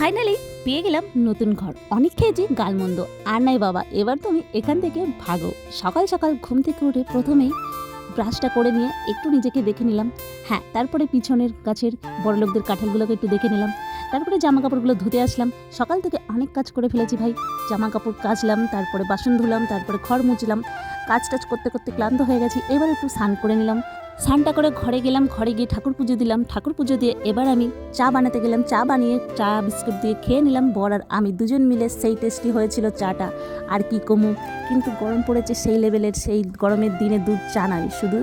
Finally পেয়ে গেলাম নতুন ঘর। অনেক খেয়েছি গালমন্দ, আর নাই বাবা, এবার তুমি এখান থেকে ভাগো। সকাল সকাল ঘুম থেকে উঠে প্রথমেই ব্রাশটা করে নিয়ে একটু নিজেকে দেখে নিলাম। হ্যাঁ, তারপরে পিছনের গাছের বড়লোকদের কাঁঠালগুলোকে একটু দেখে নিলাম। তারপরে জামা কাপড়গুলো ধুতে আসলাম। সকাল থেকে অনেক কাজ করে ফেলেছি ভাই। জামা কাপড় কাচলাম, তারপরে বাসন ধুলাম, তারপরে ঘর মুছলাম। কাজ টাজ করতে করতে ক্লান্ত হয়ে গেছি। এবার একটু স্নান করে নিলাম। স্নানটা করে ঘরে গেলাম, ঘরে গিয়ে ঠাকুর পুজো দিলাম। ঠাকুর পুজো দিয়ে এবার আমি চা বানাতে গেলাম। চা বানিয়ে চা বিস্কুট দিয়ে খেয়ে নিলাম। বর আর আমি দুজন মিলে সেই টেস্টি হয়েছিল চাটা, আর কি কমু। কিন্তু গরম পড়েছে সেই লেভেলের, সেই গরমের দিনে দুধ চা নয়, শুধু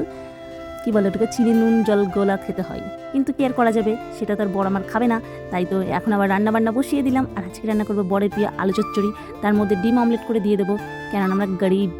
কি বলে ওটাকে চিনি নুন জল গোলা খেতে হয়। কিন্তু কি আর করা যাবে, সেটা তো আর বর আমার খাবে না। তাই তো এখন আবার রান্না বান্না বসিয়ে দিলাম। আর আজকে রান্না করবো বরের প্রিয় আলু চচ্চড়ি, তার মধ্যে ডিম অমলেট করে দিয়ে দেবো, কেননা আমরা গরিব।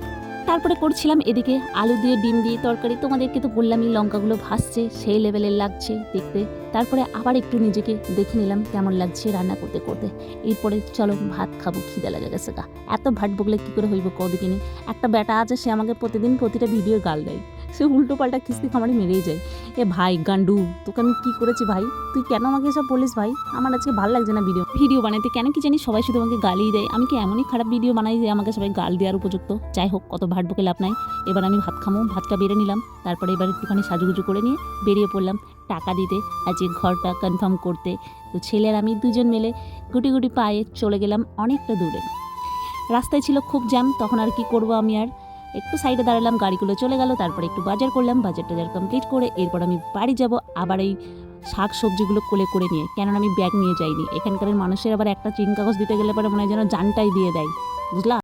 তারপরে করছিলাম এদিকে আলু দিয়ে ডিম দিয়ে তরকারি। তোমাদেরকে তো বললামই, লঙ্কাগুলো ভাসছে, সেই লেভেলের লাগছে দেখতে। তারপরে আবার একটু নিজেকে দেখে নিলাম কেমন লাগছে রান্না করতে করতে। এরপরে চলো ভাত খাবো, খিদে লাগে গেছে গা। এত ভাত বকলে কী করে হইব কদিকে নিয়ে। একটা বেটা আছে, সে আমাকে প্রতিদিন প্রতিটা ভিডিও গাল দেয়। সে উল্টো পাল্টা কিস্তি খামারে মেরেই যায়। এ ভাই গান্ডু, তোকে আমি কী করেছি ভাই? তুই কেন আমাকে এসব বলিস ভাই? আমার আজকে ভালো লাগছে না ভিডিও বানাইতে। কেন কি জানি সবাই শুধু আমাকে গালিই দেয়। আমি কি এমনই খারাপ ভিডিও বানাই যে আমাকে সবাই গাল দেওয়ার উপযুক্ত? যাই হোক, কত ভাট বকে লাভ নাই। এবার আমি ভাত খামো, ভাতটা বেড়ে নিলাম। তারপরে এবার একটুখানি সাজুগুজু করে নিয়ে বেরিয়ে পড়লাম টাকা দিতে, আজকে ঘরটা কনফার্ম করতে। তো ছেলের আমি দুজন মিলে গুটি গুটি পায়ে চলে গেলাম অনেকটা দূরে। রাস্তায় ছিল খুব জ্যাম, তখন আর কি করব, আমি আর একটু সাইডে দাঁড়ালাম, গাড়িগুলো চলে গেল। তারপরে একটু বাজার করলাম, বাজার টাজার কমপ্লিট করে এরপর আমি বাড়ি যাব আবার এই শাক সবজিগুলো কোলে করে নিয়ে, কেননা আমি ব্যাগ নিয়ে যাইনি। এখানকার মানুষের আবার একটা চিন কাগজ দিতে গেলে পরে মনে হয় যেন জানটাই দিয়ে দেয়, বুঝলা।